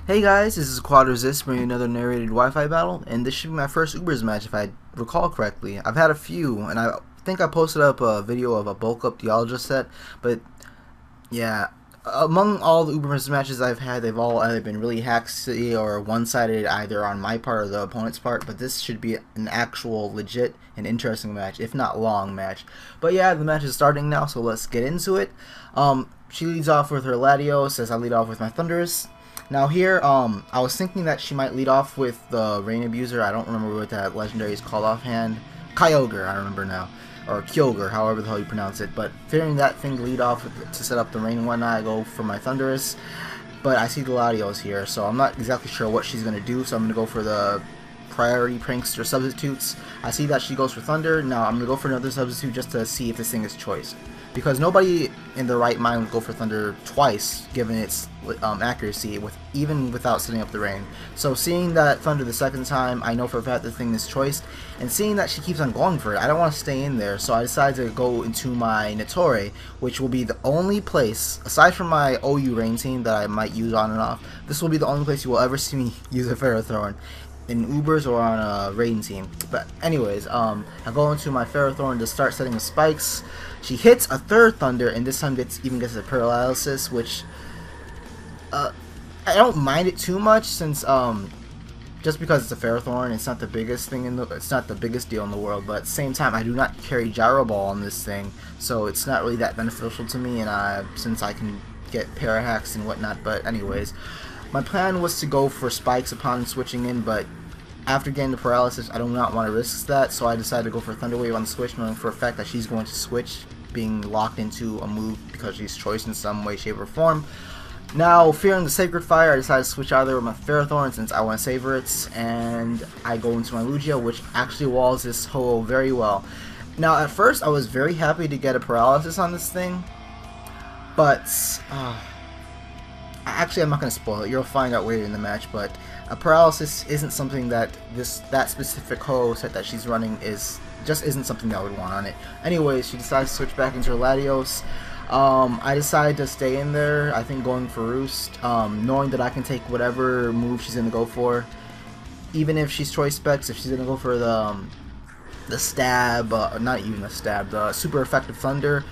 Hey guys, this is Quad Resist bringing another narrated Wi-Fi battle, and this should be my first Ubers match if I recall correctly. I've had a few, and I think I posted up a video of a bulk up Dialga set, but yeah, among all the Ubers matches I've had, they've all either been really hacksy or one-sided either on my part or the opponent's part, but this should be an actual legit and interesting match, if not long match. But yeah, the match is starting now, so let's get into it. She leads off with her Latios as I lead off with my Thundurus. Now here, I was thinking that she might lead off with the Rain Abuser. I don't remember what that legendary is called offhand. Kyogre, I remember now. Or Kyogre, however the hell you pronounce it. But fearing that thing to lead off to set up the Rain and whatnot, I go for my Thundurus. But I see the Latios here, so I'm not exactly sure what she's going to do. So I'm going to go for the priority prankster substitutes. I see that she goes for Thunder. Now I'm going to go for another substitute just to see if this thing is choice. Because nobody in their right mind would go for Thunder twice, given its accuracy, even without setting up the Rain. So seeing that Thunder the second time, I know for a fact the thing is choiced, and seeing that she keeps on going for it, I don't want to stay in there, so I decided to go into my Nitori, which will be the only place, aside from my OU Rain team that I might use on and off, this will be the only place you will ever see me use a Ferrothorn. In Ubers or on a raiding team. But anyways, I go into my Ferrothorn to start setting the spikes. She hits a third Thunder and this time even gets a paralysis, which I don't mind it too much since just because it's a Ferrothorn, it's not the biggest thing it's not the biggest deal in the world. But at the same time, I do not carry Gyro Ball on this thing, so it's not really that beneficial to me. And since I can get Parahacks and whatnot, but anyways. My plan was to go for spikes upon switching in, but after getting the paralysis, I do not want to risk that, so I decided to go for Thunder Wave on the switch, knowing for a fact that she's going to switch, being locked into a move because she's choice in some way, shape, or form. Now, fearing the Sacred Fire, I decided to switch out of there with my Ferrothorn since I want to savor it, and I go into my Lugia, which actually walls this Ho-Oh very well. Now, at first, I was very happy to get a paralysis on this thing, but actually, I'm not going to spoil it. You'll find out later in the match, but a paralysis isn't something that that specific Ho set that she's running just isn't something that I would want on it. Anyways, she decides to switch back into her Latios. I decided to stay in there, I think going for Roost, knowing that I can take whatever move she's going to go for. Even if she's choice specs, if she's going to go for the stab, not even the stab, the super effective Thunder,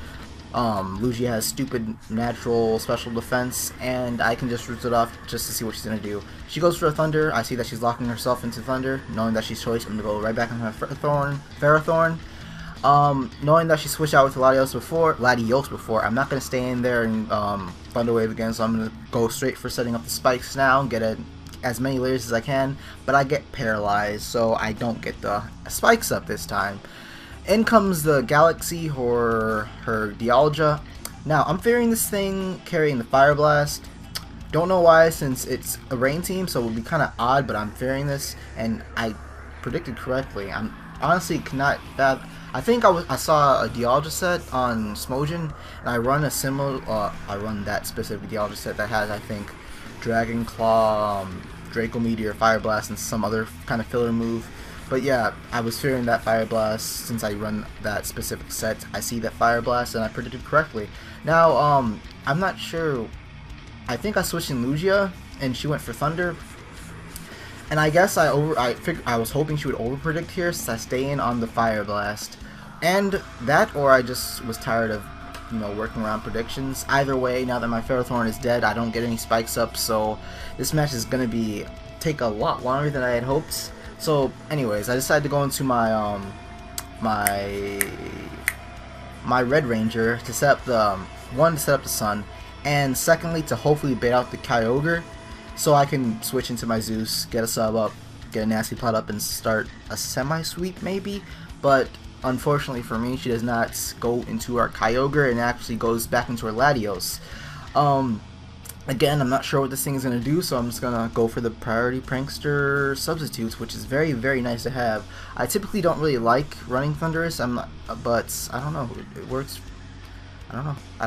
Lugia has stupid natural special defense, and I can just root it off just to see what she's going to do. She goes for a Thunder. I see that she's locking herself into Thunder. Knowing that she's choice, I'm going to go right back on her Ferrothorn. Knowing that she switched out with Latios before, I'm not going to stay in there and Thunder Wave again, so I'm going to go straight for setting up the spikes now, get as many layers as I can, but I get paralyzed, so I don't get the spikes up this time. In comes the Galaxy or her Dialga. Now, I'm fearing this thing carrying the Fire Blast. Don't know why, since it's a rain team, so it would be kind of odd, but I'm fearing this, and I predicted correctly. I'm honestly cannot fathom. I think I saw a Dialga set on Smogon, and I run I run that specific Dialga set that has, I think, Dragon Claw, Draco Meteor, Fire Blast, and some other kind of filler move. But yeah, I was fearing that Fire Blast since I run that specific set. I see that Fire Blast and I predicted correctly. Now, I'm not sure. I think I switched in Lugia and she went for Thunder. And I guess I was hoping she would overpredict here since I stay in on the Fire Blast. And that, or I just was tired of, working around predictions. Either way, now that my Ferrothorn is dead, I don't get any spikes up, so this match is gonna take a lot longer than I had hoped. So, anyways, I decided to go into my my Red Ranger to set up to set up the Sun, and secondly to hopefully bait out the Kyogre, so I can switch into my Zeus, get a sub up, get a nasty plot up, and start a semi-sweep maybe. But unfortunately for me, she does not go into our Kyogre and actually goes back into her Latios. Again, I'm not sure what this thing is going to do, so I'm just going to go for the priority prankster substitutes, which is very, very nice to have. I typically don't really like running Thundurus, but I don't know, it works. I don't know. I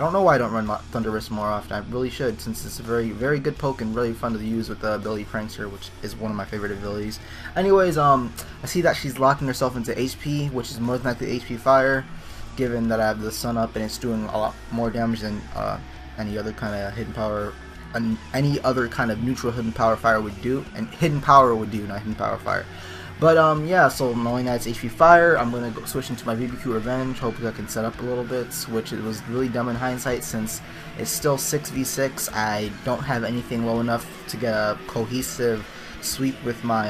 don't know why I don't run Thundurus more often. I really should, since it's a very, very good poke and really fun to use with the ability Prankster, which is one of my favorite abilities. Anyways, I see that she's locking herself into HP, which is more than likely HP Fire, given that I have the Sun up and it's doing a lot more damage than any other kind of hidden power any other kind of neutral hidden power fire would do, and hidden power would do, not hidden power fire. But yeah, so knowing that it's HP Fire, I'm gonna go switch into my BBQ Revenge. Hopefully I can set up a little bit, which it was really dumb in hindsight since it's still 6v6. I don't have anything low enough to get a cohesive sweep with my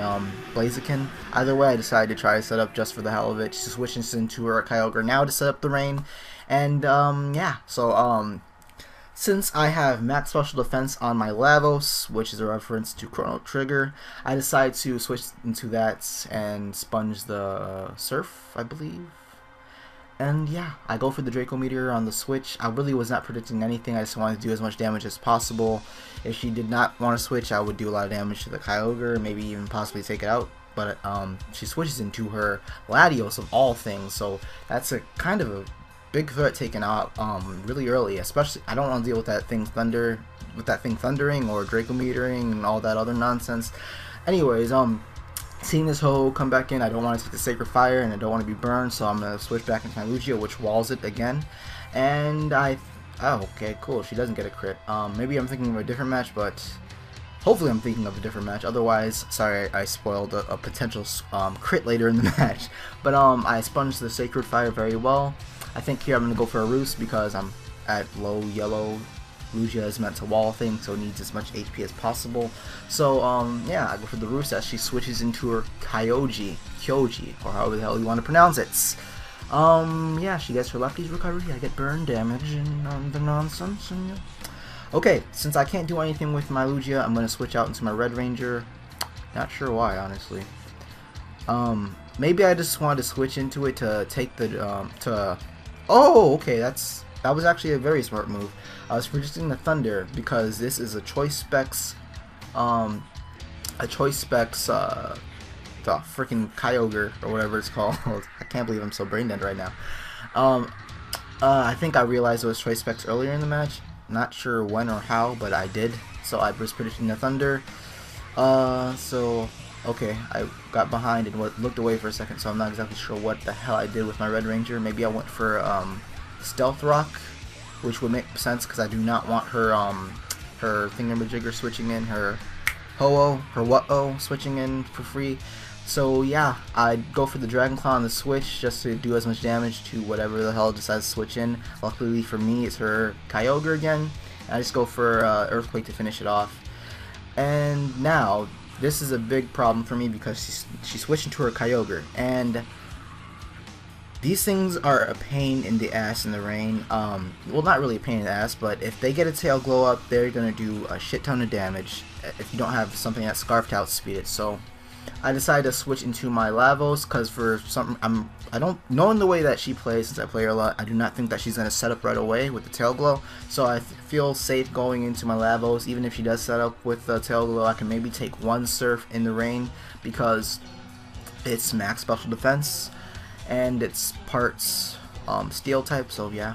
Blaziken. Either way, I decided to try to set up just for the hell of it, to switch into her Kyogre now to set up the rain. And yeah, so since I have max special defense on my Lavos, which is a reference to Chrono Trigger, I decided to switch into that and sponge the Surf, I believe. And yeah, I go for the Draco Meteor on the switch. I really was not predicting anything. I just wanted to do as much damage as possible. If she did not want to switch, I would do a lot of damage to the Kyogre, maybe even possibly take it out. But she switches into her Latios of all things, so that's a kind of a big threat taken out really early. Especially, I don't want to deal with that thing thundering or Draco Metering and all that other nonsense. Anyways, seeing this hoe come back in, I don't want to take the Sacred Fire and I don't want to be burned, so I'm gonna switch back into my Lugia, which walls it again. And oh, okay, cool. She doesn't get a crit. Maybe I'm thinking of a different match, but hopefully I'm thinking of a different match. Otherwise, sorry, I spoiled a potential crit later in the match. But I sponged the Sacred Fire very well. I think here I'm going to go for a Roost because I'm at low yellow. Lugia is meant to wall things, so it needs as much HP as possible. So yeah, I go for the Roost as she switches into her Kyoji, or however the hell you want to pronounce it. Yeah, she gets her Lefty's recovery, I get burn damage and the nonsense. And, yeah. Okay, since I can't do anything with my Lugia, I'm going to switch out into my Red Ranger. Not sure why, honestly. Maybe I just wanted to switch into it to take the, oh, okay, that was actually a very smart move. I was predicting the Thunder because this is a Choice Specs, the freaking Kyogre or whatever it's called. I can't believe I'm so brain dead right now. I think I realized it was Choice Specs earlier in the match. Not sure when or how, but I did. So I was predicting the Thunder. So okay, I got behind and looked away for a second, so I'm not exactly sure what the hell I did with my Red Ranger. Maybe I went for Stealth Rock, which would make sense because I do not want her her thingamajigger switching in, her Ho-Oh, her What-Oh switching in for free. So yeah, I'd go for the Dragon Claw on the switch just to do as much damage to whatever the hell decides to switch in. Luckily for me, it's her Kyogre again. And I just go for Earthquake to finish it off. And now, this is a big problem for me because she switched into her Kyogre. And these things are a pain in the ass in the rain. Well, not really a pain in the ass, but if they get a tail glow up, they're going to do a shit ton of damage if you don't have something that Scarf to outspeed it. So I decided to switch into my Lavos because for something I don't knowing the way that she plays, since I play her a lot, I do not think that she's gonna set up right away with the tail glow. So I feel safe going into my Lavos. Even if she does set up with the tail glow, I can maybe take one Surf in the rain because it's max special defense and it's parts steel type. So yeah.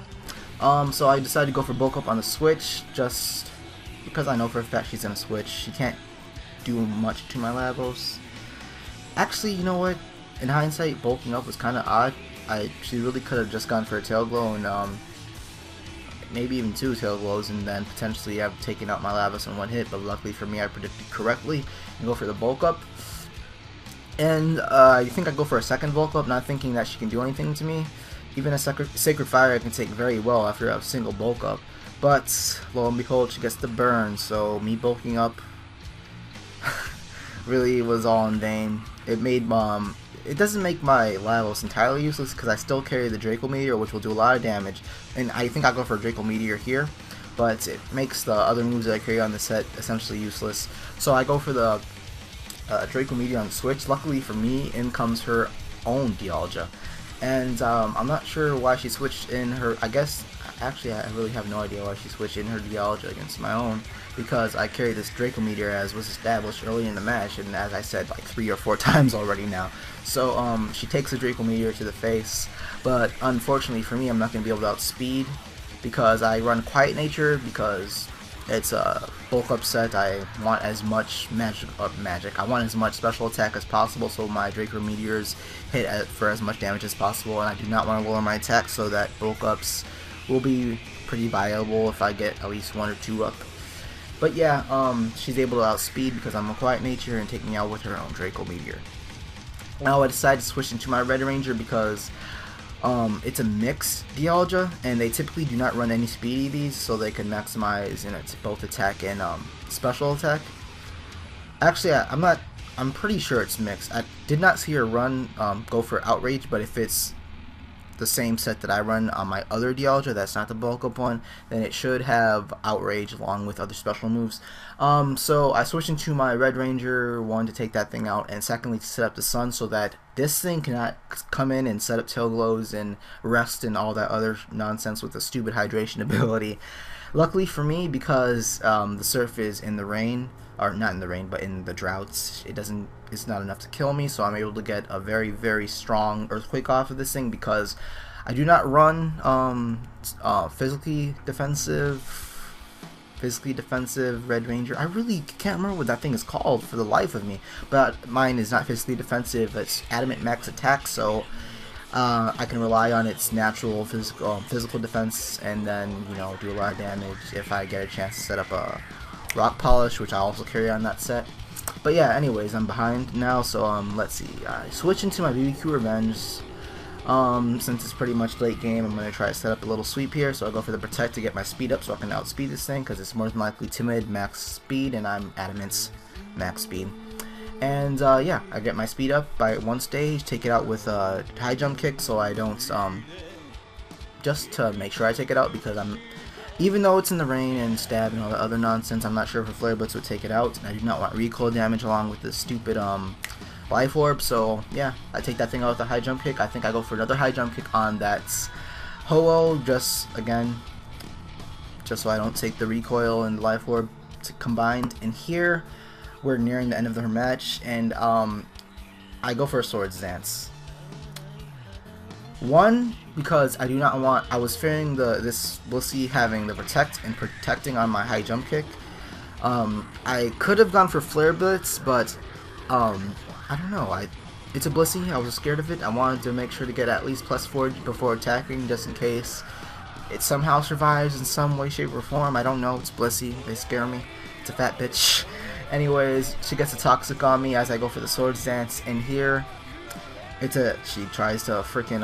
So I decided to go for bulk up on the switch just because I know for a fact she's gonna switch. She can't do much to my Lavos. Actually, you know what? In hindsight, bulking up was kind of odd. She really could have just gone for a tail glow and maybe even two tail glows, and then potentially have taken out my Lavos in one hit. But luckily for me, I predicted correctly and go for the bulk up. And I think I go for a second bulk up, not thinking that she can do anything to me. Even a Sacred Fire I can take very well after a single bulk up. But lo and behold, she gets the burn. So me bulking up really was all in vain. It made it doesn't make my Lavos entirely useless because I still carry the Draco Meteor, which will do a lot of damage, and I think I'll go for a Draco Meteor here, but it makes the other moves that I carry on the set essentially useless. So I go for the Draco Meteor on the switch. Luckily for me, in comes her own Dialga, and I'm not sure why she switched in her. I guess actually I really have no idea why she switched in her Dialga against my own, because I carry this Draco Meteor as was established early in the match, and as I said like 3 or 4 times already now. So she takes the Draco Meteor to the face, but unfortunately for me, I'm not going to be able to outspeed because I run Quiet Nature because it's a bulk up set. I want as much magic. I want as much special attack as possible, so my Draco Meteors hit for as much damage as possible, and I do not want to lower my attack, so that bulk ups will be pretty viable if I get at least 1 or 2 up. But yeah, she's able to outspeed because I'm a quiet nature and take me out with her own Draco Meteor. Now I decided to switch into my Red Ranger because it's a mixed Dialga, and they typically do not run any speed EVs, so they can maximize both attack and special attack. Actually, I'm pretty sure it's mixed. I did not see her run go for Outrage, but if it's the same set that I run on my other Dialga, that's not the bulk up one, then it should have Outrage along with other special moves. So I switched into my Red Ranger, one to take that thing out, and secondly to set up the Sun so that this thing cannot come in and set up tail glows and rest and all that other nonsense with the stupid hydration ability. Luckily for me, because the surf is in the rain, or not in the rain, but in the droughts, it's not enough to kill me, so I'm able to get a very, very strong earthquake off of this thing because I do not run physically defensive Red Ranger. I really can't remember what that thing is called for the life of me, but mine is not physically defensive. It's adamant max attack, so I can rely on its natural physical defense, and then do a lot of damage if I get a chance to set up a rock polish, which I also carry on that set. But yeah, anyways, I'm behind now, so let's see. I switch into my BBQ Revenge. Since it's pretty much late game, I'm gonna try to set up a little sweep here. So I go for the Protect to get my speed up, so I can outspeed this thing because it's more than likely Timid max speed, and I'm Adamant's max speed. And yeah, I get my speed up by one stage, take it out with a high jump kick, so I don't just to make sure I take it out, because even though it's in the rain and stab and all the other nonsense, I'm not sure if a Flare Blitz would take it out, and I do not want recoil damage along with this stupid Life Orb. So yeah, I take that thing out with a high jump kick. I think I go for another high jump kick on that Ho-Oh, just so I don't take the recoil and the Life Orb combined. And here we're nearing the end of the match, and I go for a Swords Dance. One, because I do not want, I was fearing this Blissey having the Protect and protecting on my high jump kick. I could have gone for Flare Blitz, but I don't know, it's a Blissey, I was scared of it. I wanted to make sure to get at least +4 before attacking, just in case it somehow survives in some way, shape, or form. I don't know, it's Blissey, they scare me, it's a fat bitch. Anyways, she gets a Toxic on me as I go for the Swords Dance, and here she tries to freaking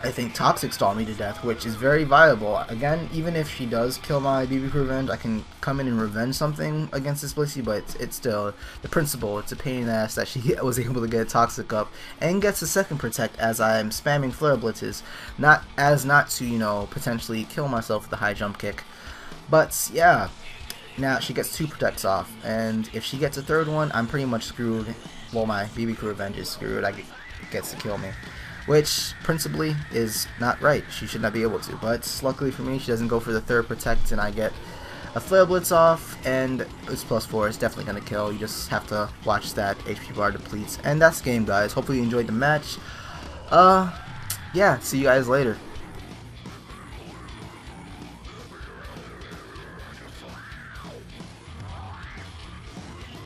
I think Toxic Stall me to death, which is very viable. Again, even if she does kill my BB Revenge, I can come in and revenge something against this Blissey, but it's still the principle. It's a pain in the ass that she was able to get Toxic up and gets a second Protect as I'm spamming Flare Blitzes, not to potentially kill myself with the high jump kick. But yeah, now she gets 2 Protects off, and if she gets a third one, I'm pretty much screwed. Well, my BB Revenge is screwed. It gets to kill me, which principally is not right. She should not be able to, but luckily for me, she doesn't go for the third Protect, and I get a Flare Blitz off, and it's +4. It's definitely going to kill. You just have to watch that HP bar depletes, and that's the game, guys. Hopefully you enjoyed the match. Yeah, see you guys later.